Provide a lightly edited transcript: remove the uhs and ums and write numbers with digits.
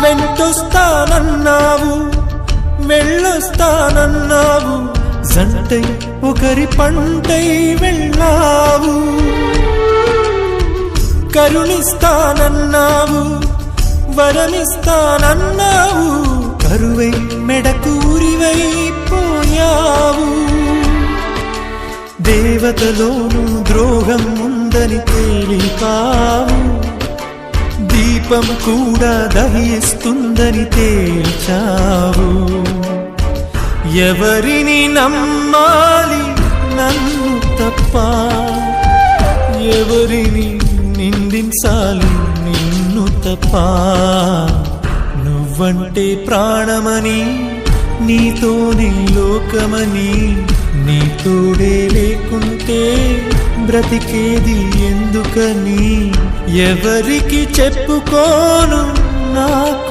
వెంటొస్తానన్నావు, వెళ్ళొస్తానన్నావు, జంటై ఒకరి పంటై వెళ్ళావు. కరుణిస్తానన్నావు, వరమిస్తానన్నావు, కరువై మెడకూరివైపోయావు. దేవతలోనూ ద్రోహం ఉందని తేలిపావు, దీపం కూడా దహిస్తుందని తేల్చావు. ఎవరిని నమ్మాలి నన్ను తప్ప, ఎవరిని నిందించాలి నిన్ను తప్ప. నువ్వంటే ప్రాణమని, నీతోనే లోకమని, నీ తోడే లేకుంటే బ్రతికేది ఎందుకని ఎవరికి చెప్పుకోను నాకు